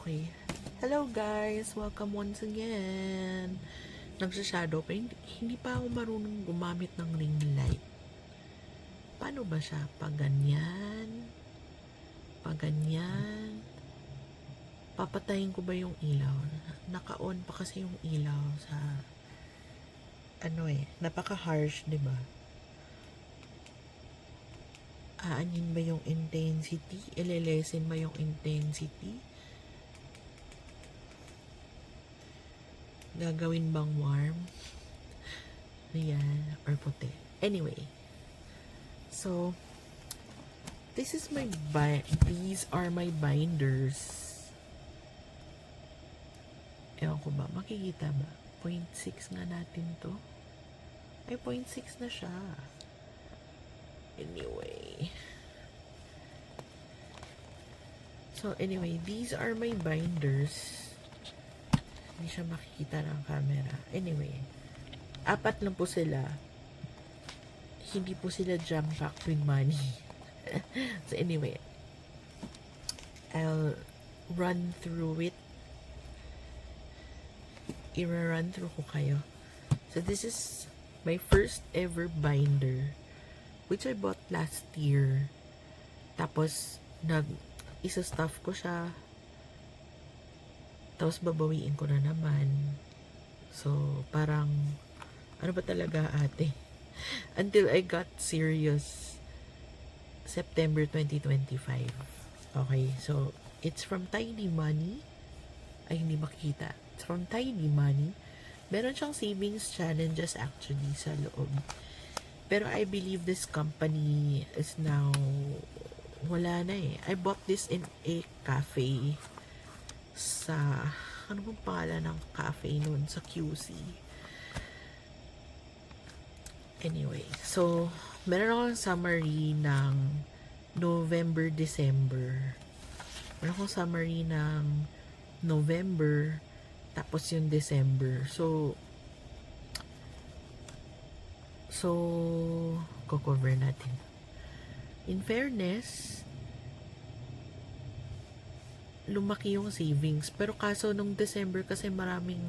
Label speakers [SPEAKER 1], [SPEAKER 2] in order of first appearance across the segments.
[SPEAKER 1] Okay. Hello guys! Welcome once again! Nagsashadow pa. Hindi pa ako marunong gumamit ng ring light. Paano ba siya? Pag ganyan? Pag ganyan? Papatayin ko ba yung ilaw? Naka-on pa kasi yung ilaw sa napaka-harsh, di ba? Aanin ba yung intensity? Ilelesin ba yung intensity? Gagawin bang warm? Ayan, or puti. Anyway, so, these are my binders. Ewan ko ba, makikita ba? 0.6 nga natin to. Ay, 0.6 na siya. Anyway. So, anyway, these are my binders. Hindi siya makikita ng camera. Anyway, 4 lang po sila. Hindi po sila jam-packed with money. So anyway, I'll run through it. I-run through ko kayo. So this is my first ever binder, which I bought last year. Tapos, isa-stuff ko siya. Tapos babawiin ko na naman. So, parang, ano ba talaga ate? Until I got serious, September 2025. Okay, so, it's from Tidy Money. Ay, hindi makikita. It's from Tidy Money. Meron siyang savings challenges actually sa loob. Pero I believe this company is now, wala na eh. I bought this in a cafe sa, ano bang pangalan ng cafe nun? Sa QC. Anyway, so, meron akong summary ng November, December. Meron akong summary ng November, tapos yung December. So, cover natin. In fairness, lumaki yung savings. Pero kaso nung December kasi maraming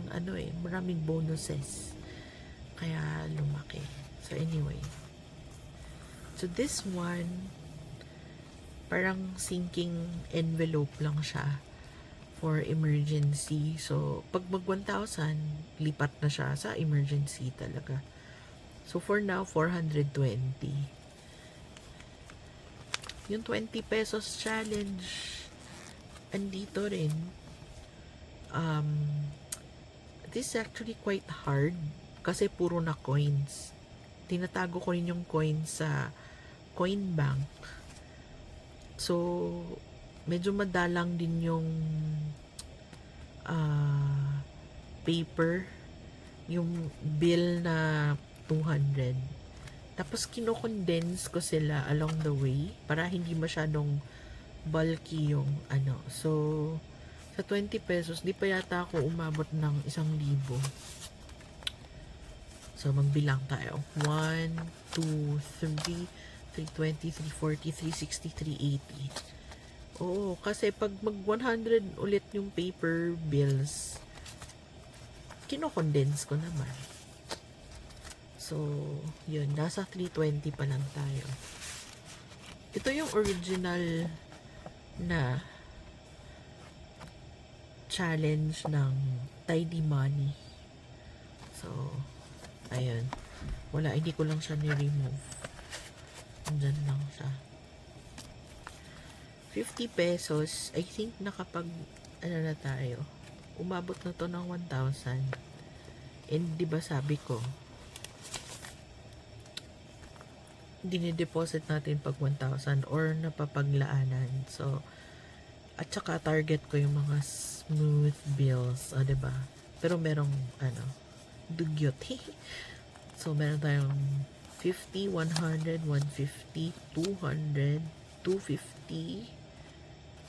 [SPEAKER 1] bonuses. Kaya lumaki. So anyway. So this one, parang sinking envelope lang siya for emergency. So pag mag 1,000, lipat na siya sa emergency talaga. So for now, 420. Yung 20 pesos challenge, andito rin. This is actually quite hard kasi puro na coins. Tinatago ko rin yung coins sa coin bank. So, medyo madalang din yung paper, yung bill na 200. Tapos, kino-condense ko sila along the way para hindi masyadong bulky yung So, sa 20 pesos, di pa yata ako umabot ng 1,000. So, magbilang tayo. 1, 2, 3, 320, 340, 360, 380. Oo, kasi pag mag 100 ulit yung paper bills, kino-condense ko naman. So, yun. Nasa 320 pa lang tayo. Ito yung original na challenge ng Tidy Money. So, ayun. Wala, hindi ko lang siya ni-remove. Andyan lang siya. 50 pesos. I think nakapag, na tayo. Umabot na to ng 1,000. And, di ba sabi ko, dinideposit natin pag 1,000 or napapaglaanan. So, at saka target ko yung mga smooth bills. O, diba? Pero merong, dugyot. So, meron tayong 50, 100, 150, 200, 250,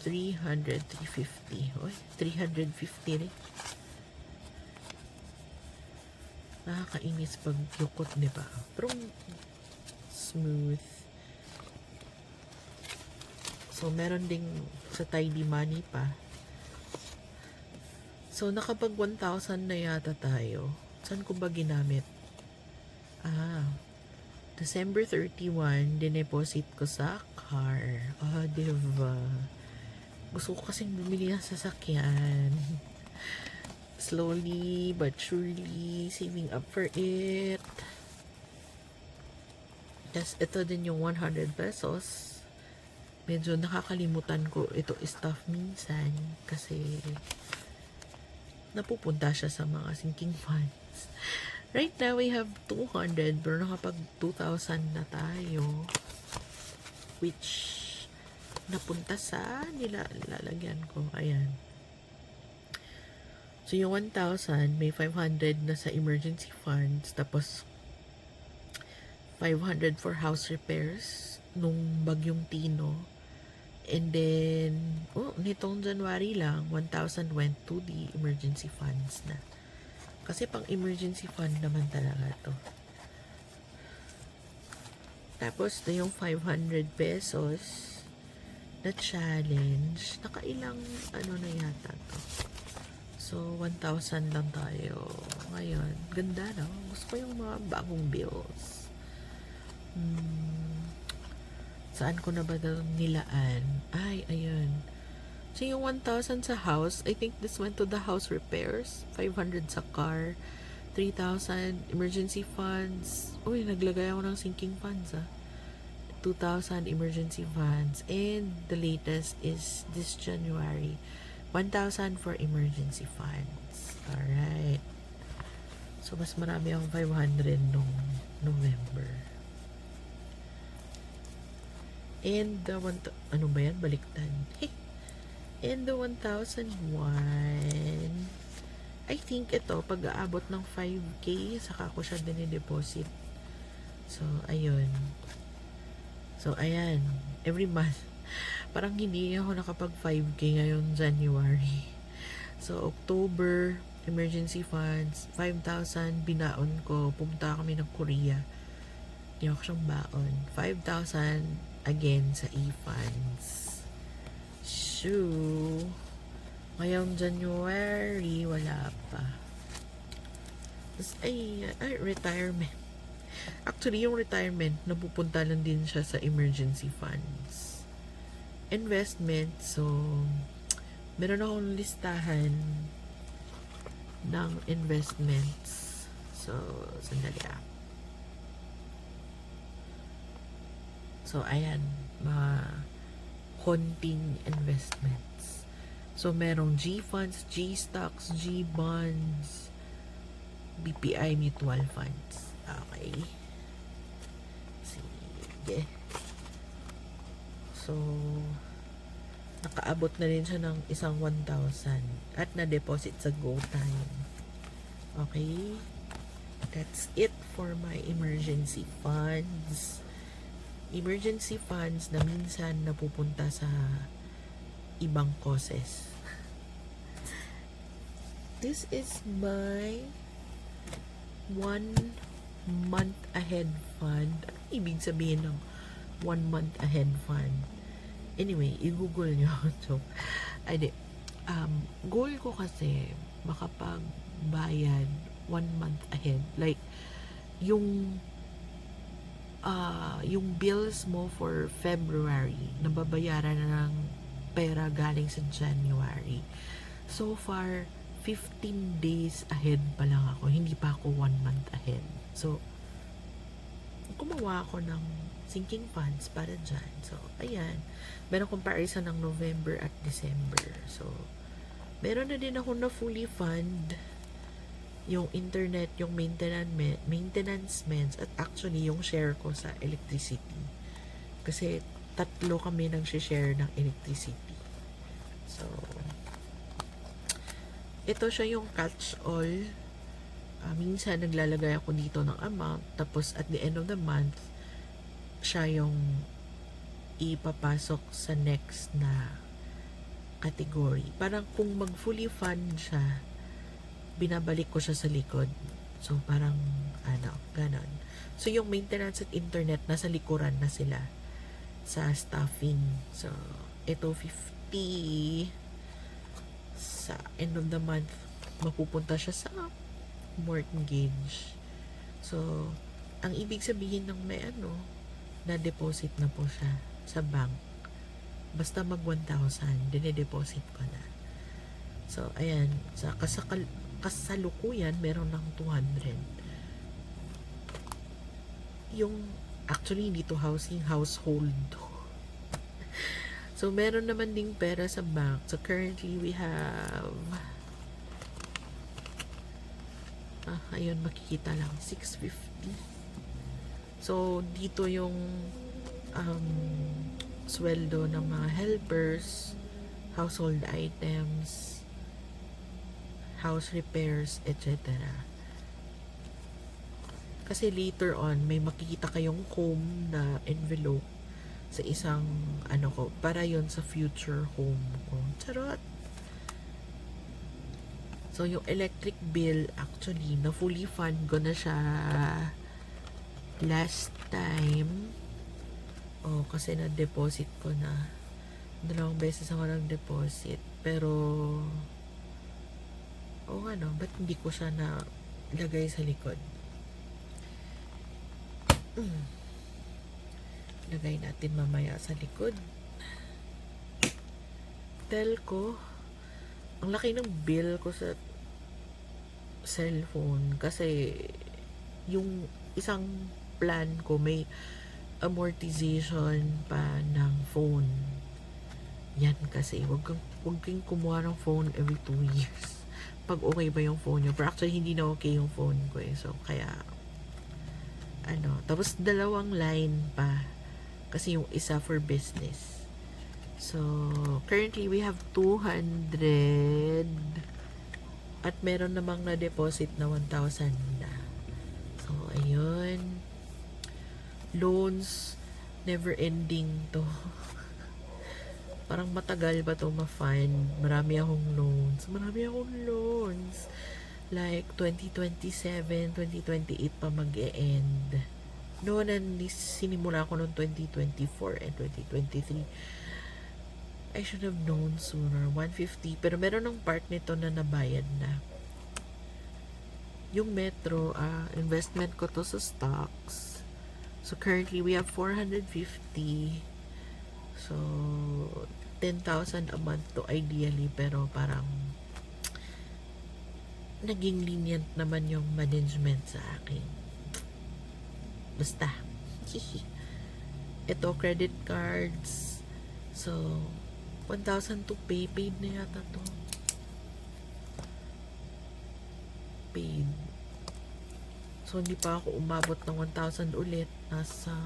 [SPEAKER 1] 300, 350. Oy, 350 rin. Nakakainis pag yukot, diba? Pero, smooth. So, meron ding sa Tidy Money pa. So, nakapag 1,000 na yata tayo. Saan ko ba ginamit? December 31, dineposit ko sa car. Diba? Gusto ko kasing bumili ng sasakyan. Slowly but surely, saving up for it. Tapos, ito din yung 100 pesos. Medyo nakakalimutan ko ito stuff minsan kasi napupunta siya sa mga sinking funds. Right now, we have 200 pero nakapag 2,000 na tayo, which napunta sa nilalagyan ko. Ayan. So, yung 1,000, may 500 na sa emergency funds, tapos 500 for house repairs nung bagyong Tino. And then, nitong January lang, 1,000 went to the emergency funds na. Kasi pang emergency fund naman talaga to. Tapos, na yung 500 pesos na challenge. Nakailang, na yata to. So, 1,000 lang tayo. Ngayon, ganda no? Gusto ko yung mga bagong bills. Saan ko na ba nilaan? Ay, ayun. So, yung 1,000 sa house, I think this went to the house repairs. 500 sa car. 3,000 emergency funds. Uy, naglagay ako ng sinking funds, 2,000 emergency funds. And the latest is this January. 1,000 for emergency funds. Alright. So, mas marami akong 500 nung November. And the ano ba yan? Baliktad. And the 1,001, I think ito, pag-aabot ng 5K, saka ko siya dinideposit. So, ayun. So, ayan. Every month. Parang hindi ako nakapag 5K ngayon, January. So, October, emergency funds, 5,000, binaon ko. Pumunta kami ng Korea. Hindi ako siyang baon. 5,000 again sa e-funds. So, ngayong January, wala pa. Tapos, retirement. Actually, yung retirement, napupunta lang din siya sa emergency funds. Investment, so, meron akong listahan ng investments. So, sandali So, ayan, mga konting investments. So, merong G-Funds, G-Stocks, G-Bonds, BPI Mutual Funds. Okay. Sige. So, nakaabot na rin siya ng isang 1,000 at na-deposit sa GoTime. Okay. That's it for my emergency funds. Emergency funds na minsan napupunta sa ibang causes. This is my 1 month ahead fund. Ano ibig sabihin ng 1 month ahead fund? Anyway, i-google nyo. So, goal ko kasi makapagbayad 1 month ahead. Like, yung bills mo for February, nababayaran na ng pera galing sa January. So far, 15 days ahead pa lang ako. Hindi pa ako 1 month ahead. So, gumawa ako ng sinking funds para dyan. So, ayan. Meron comparison ng November at December. So, meron na din ako na fully fund yung internet, yung maintenance meds, at actually yung share ko sa electricity. Kasi 3 kami nang share ng electricity. So, ito siya yung catch all. Minsan naglalagay ako dito ng amount, tapos at the end of the month, siya yung ipapasok sa next na category. Parang kung mag fully fund siya, binabalik ko siya sa likod. So, parang, ganon. So, yung maintenance at internet, nasa likuran na sila sa staffing. So, ito 50 sa end of the month, mapupunta siya sa mortgage. So, ang ibig sabihin ng may na deposit na po siya sa bank. Basta mag 1,000, dine-deposit ko na. So, ayan, sa kasalukuyan, meron ng 200. Yung, actually, hindi to housing, household. So, meron naman ding pera sa bank. So, currently, we have ayun, makikita lang 650. So, dito yung sweldo ng mga helpers, household items, house repairs, etc. Kasi later on, may makikita kayong home na envelope sa isang ko, para yon sa future home ko. Charot! So, yung electric bill, actually, na fully fund ko na siya last time. Kasi na-deposit ko na. 2 beses ako nag-deposit. Pero, ba't hindi ko siya na lagay sa likod? Lagay natin mamaya sa likod. Telco. Ang laki ng bill ko sa cellphone kasi yung isang plan ko may amortization pa ng phone. Yan kasi. Huwag kang kumuha ng phone every 2 years. Pag okay ba yung phone nyo. Pero actually, hindi na okay yung phone ko eh. So, kaya tapos 2 line pa. Kasi yung isa for business. So, currently we have 200 at meron namang na-deposit na 1,000 na. So, ayun. Loans, never ending to. Parang matagal ba to ma-fund? Marami akong loans. Like, 2027, 2028 pa mag-e-end. Noon, sinimula ko noong 2024 and 2023. I should have known sooner. 150. Pero meron ng part nito na nabayad na. Yung Metro, investment ko to sa stocks. So, currently, we have 450. So, 10,000 a month to ideally. Pero parang naging lenient naman yung management sa akin. Basta. Ito, credit cards. So, 1,000 to pay. Paid na yata to. Paid. So, hindi pa ako umabot ng 1,000 ulit. Nasa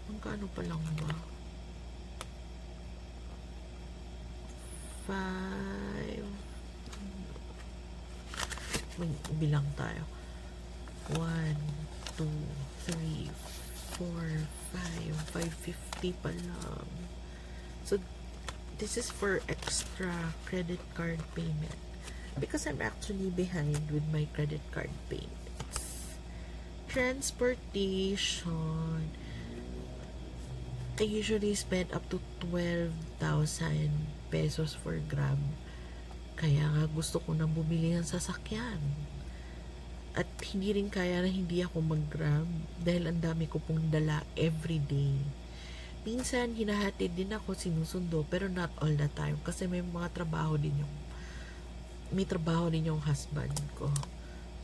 [SPEAKER 1] magkano pa lang ba? 5 bilang tayo. 1, 2, 3, 4, 550 pa lang. So, this is for extra credit card payment. Because I'm actually behind with my credit card payments. Transportation. I usually spend up to 12,000 pesos for Grab. Kaya nga gusto ko nang bumili ng sasakyan. At hindi rin kaya na hindi ako mag-Grab dahil ang dami ko pong dala everyday. Minsan, hinahatid din ako, sinusundo, pero not all the time. Kasi may trabaho din yung husband ko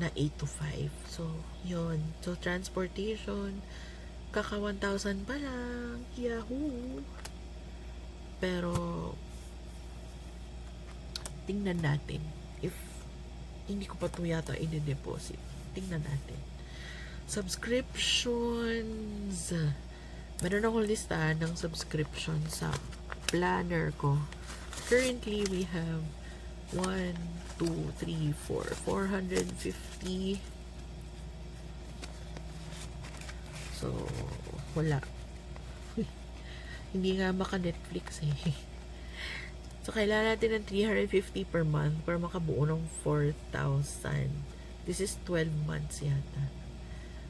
[SPEAKER 1] na 8 to 5. So, yun. So, transportation, kaka 1,000 pa lang. Yahoo! Pero, tingnan natin if hindi ko pa ito yata i-deposit. Tingnan natin. Subscriptions. Meron akong listahan ng subscription sa planner ko. Currently, we have 1, 2, 3, 4, 450. So, wala. Hindi nga maka-Netflix eh. So, kailangan natin ng 350 per month para makabuo ng 4,000. This is 12 months yata.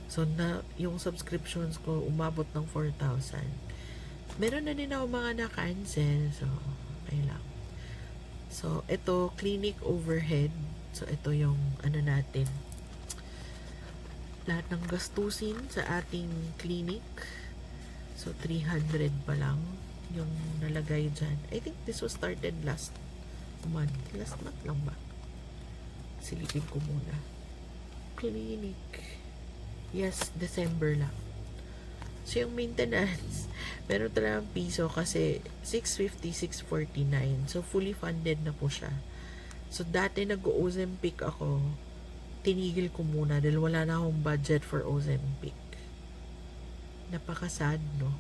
[SPEAKER 1] So, yung subscriptions ko umabot ng 4,000. Meron na din ako mga na-cancel. So, okay lang. So, So, ito, clinic overhead. So, ito yung ano natin. Lahat ng gastusin sa ating clinic. So, 300 pa lang yung nalagay dyan. I think this was started last month. Last month lang ba? Silipin ko muna. Clinic. Yes, December lang. So, yung maintenance, meron talagang piso kasi 650, 649. So, fully funded na po siya. So, dati nag-Ozempic ako, tinigil ko muna dahil wala na akong budget for Ozempic. Napaka-sad, no?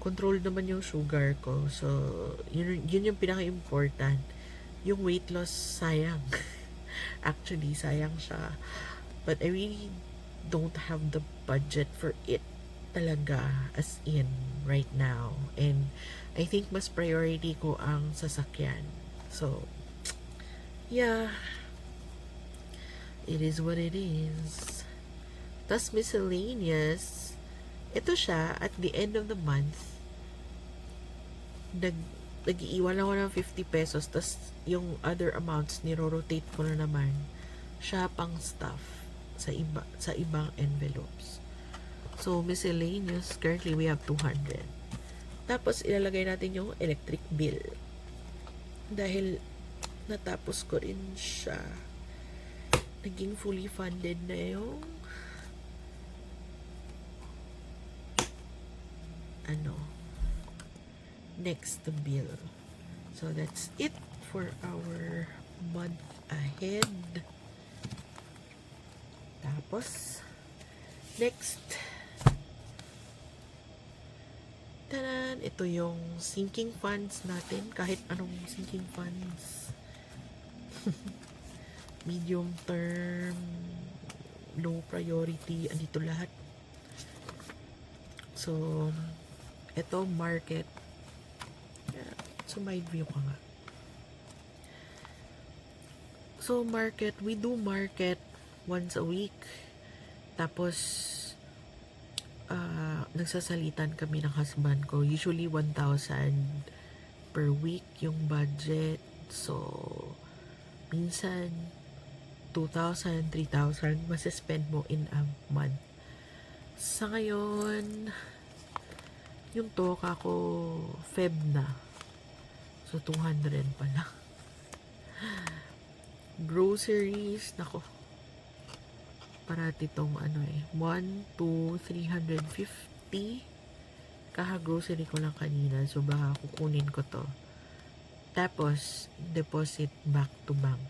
[SPEAKER 1] Control naman yung sugar ko. So, yun yung pinaka-important. Yung weight loss, sayang. Actually, sayang siya. But I really don't have the budget for it talaga as in right now. And I think mas priority ko ang sasakyan. So, yeah. It is what it is. Tas miscellaneous, ito siya, at the end of the month, nag-iiwan ako ng 50 pesos, tas yung other amounts, niro-rotate ko na naman siya pang stuff sa ibang envelopes. So, miscellaneous, currently we have 200. Tapos, ilalagay natin yung electric bill. Dahil, natapos ko rin siya. Naging fully funded na yung next bill. So, that's it for our month ahead. Tapos, next, tanan, ito yung sinking funds natin. Kahit anong sinking funds. Medium term, low priority, andito lahat. So, ito market. So, my view ka nga. So, market, we do market once a week. Tapos, nagsasalitan kami ng husband ko. Usually, 1,000 per week yung budget. So, minsan, 2,000, 3,000 masispend mo in a month. Sa ngayon, yung toka ko, Feb na. So, 200 pa lang. Groceries, nako. Parati tong 1, 2, 350. Kaha-grocery ko lang kanina. So, baka kukunin ko to. Tapos, deposit back to bank.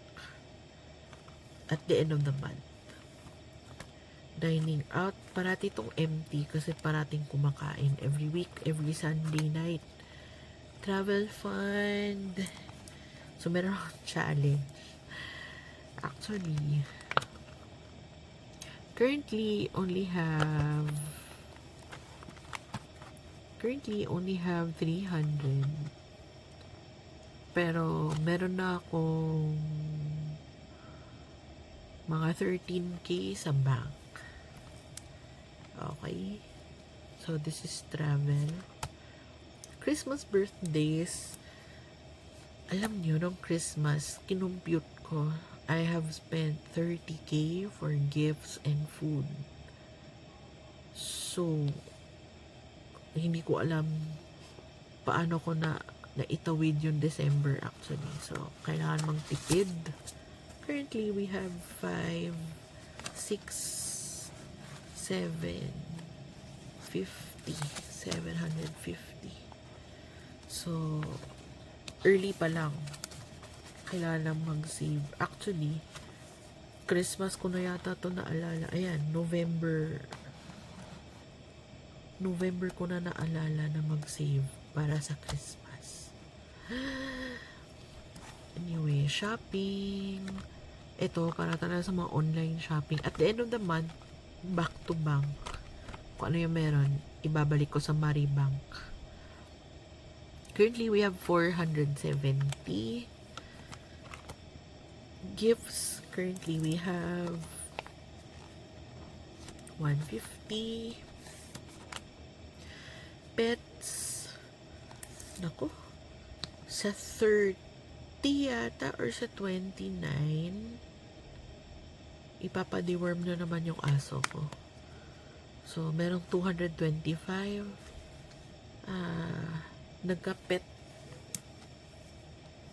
[SPEAKER 1] At the end of the month. Dining out, parati tong empty kasi parating kumakain every week, every Sunday night. Travel fund. So, meron akong challenge. Actually, currently only have 300. Pero, meron na akong mga 13K sa bank. Okay. So, this is travel. Christmas birthdays. Alam nyo, nung Christmas, kinumpute ko, I have spent 30K for gifts and food. So, hindi ko alam paano ko naitawid yung December actually. So, kailangan magtipid. Currently, we have 5, 6, 7, 50, 750. So, early pa lang. Kailangan mag-save. Actually, Christmas ko na yata to naalala. Ayan, November ko na naalala na mag-save para sa Christmas. Anyway, shopping. Ito, para talaga sa mga online shopping. At the end of the month, back to bank. Kung ano yung meron, ibabalik ko sa Maribank. Currently, we have 470. Gifts, currently we have 150. Pets, nako, sa yata or sa 29, ipapa-deworm na naman yung aso ko. So, merong 225.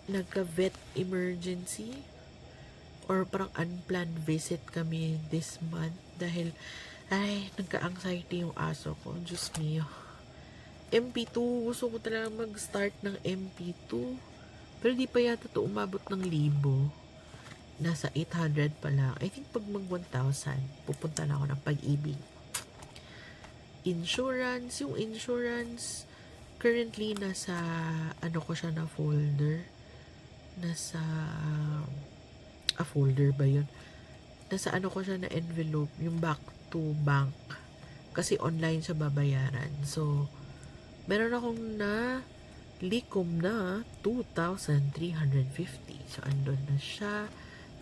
[SPEAKER 1] Nagka-vet emergency or parang unplanned visit kami this month dahil nagka-anxiety yung aso ko. Diyos mio. MP2. Gusto ko talaga mag-start ng MP2. Pero di pa yata ito umabot ng 1,000. Nasa 800 pa lang. I think pag mag 1,000, pupunta na ako ng Pag-ibig. Insurance. Yung insurance, currently nasa, ko siya na folder. Nasa, folder ba yun? Nasa ko siya na envelope, yung back to bank. Kasi online siya babayaran. So, meron akong likom na 2,350. So, andun na siya.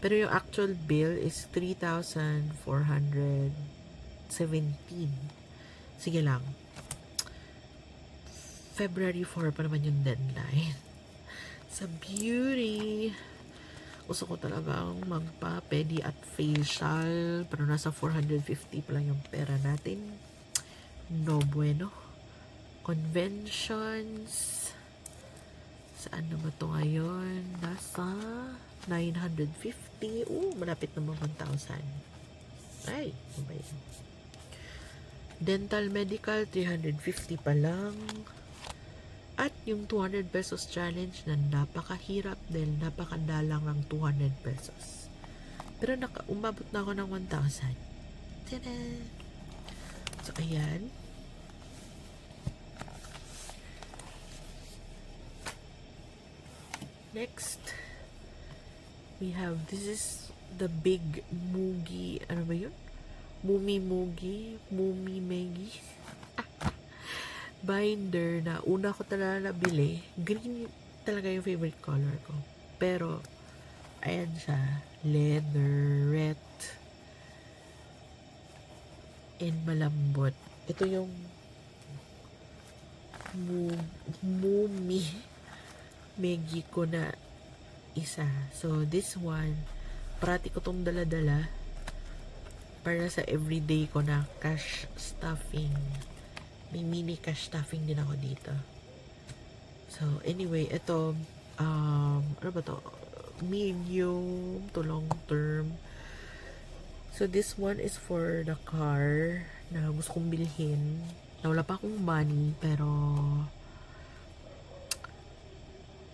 [SPEAKER 1] Pero yung actual bill is 3,417. Sige lang. February 4 pa naman yung deadline. Sa beauty, gusto ko talagang magpa-pedi at facial. Pero nasa 450 pa lang yung pera natin. No bueno. Conventions. Saan na ba ito ngayon? Nasa 950. Malapit naman 1,000. Ay, ano ba yun? Dental medical, 350 pa lang. At yung 200 pesos challenge na napakahirap dahil napakadalang ng 200 pesos. Pero umabot na ako ng 1,000. Tada! So, ayan. Next, we have, this is the big Mugi, ano ba yun? Mumi Megi binder na una ko talaga nabili. Green talaga yung favorite color ko. Pero, ayan siya. Leatherette. And malambot. Ito yung Mumi Megi ko na isa. So, this one, parati ko tong dala-dala para sa everyday ko na cash stuffing. May mini cash stuffing din ako dito. So, anyway, ito, ano ba to? Medium to long term. So, this one is for the car na gusto kong bilhin. Na wala pa akong money, pero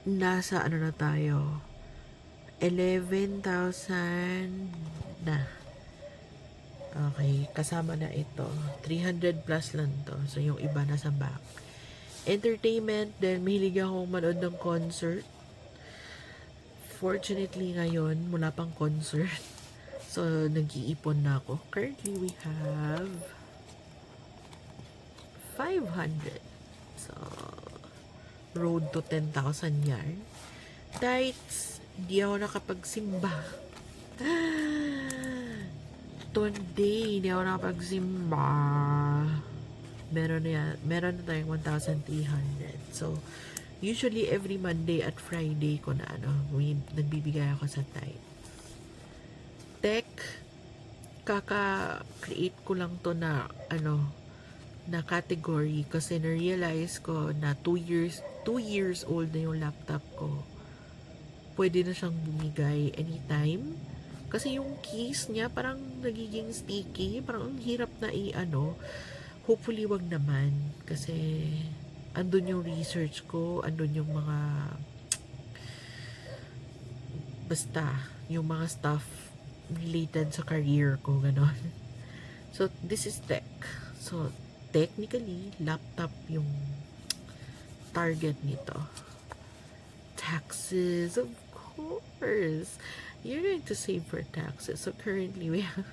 [SPEAKER 1] nasa ano na tayo? 11,000 na. Okay, kasama na ito. 300 plus lang to. So, yung iba nasa back. Entertainment, then mahilig akong manood ng concert. Fortunately ngayon, mula pang concert. So, nag-iipon na ako. Currently, we have 500. So, road to 10,000 yarn. Tights, di ako nakapagsimba. Today, hindi ako nakapagsimba. Meron na tayong 1,300. So, usually every Monday at Friday ko na nagbibigay ako sa tights. Tech, kaka-create ko lang to na na category kasi na-realize ko na 2 years old na yung laptop ko. Pwede na siyang bumigay anytime. Kasi yung keys niya parang nagiging sticky, parang ang hirap na hopefully wag naman kasi andun yung research ko, andun yung mga basta yung mga stuff related sa career ko, ganon. So, this is tech. So, technically, laptop yung target nito. Taxes, of course. You're going to save for taxes. So, currently, we have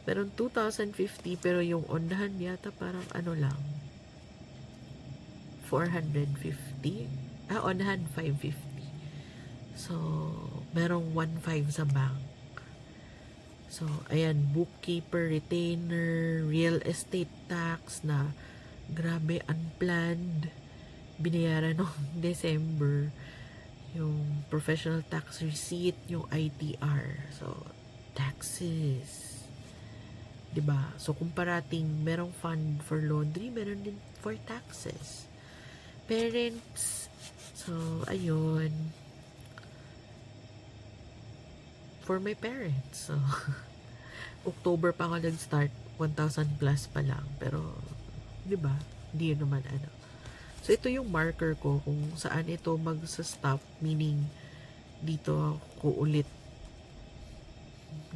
[SPEAKER 1] meron 2,050 pero yung ondahan yata parang lang 450. Ondahan 550. So, merong 1,500 sa bank. So, ayan, bookkeeper, retainer, real estate tax na grabe, unplanned. Binayaran noong December. yung professional tax receipt, yung ITR. So, taxes. 'Di ba? So, kung parating merong fund for laundry, meron din for taxes. Parents. So, ayun. For my parents. So, October pa ako nag-start. 1,000 plus pa lang. Pero, 'di ba? Hindi yun naman ano. So, ito yung marker ko kung saan ito mag-stop. Meaning, dito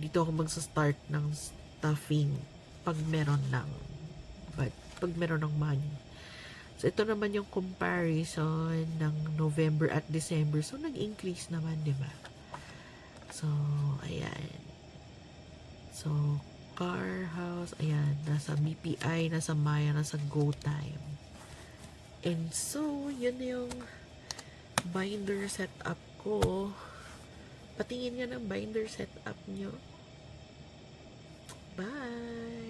[SPEAKER 1] ako mag-start ng stuffing pag meron ng pag meron ng money. So, ito naman yung comparison ng November at December. So, nag-increase naman, di ba? So, ayan. So, car, house, ayan. Nasa BPI, nasa Maya, nasa GoTime. And so, yun yung binder setup ko. Patingin nga ng binder setup nyo. Bye!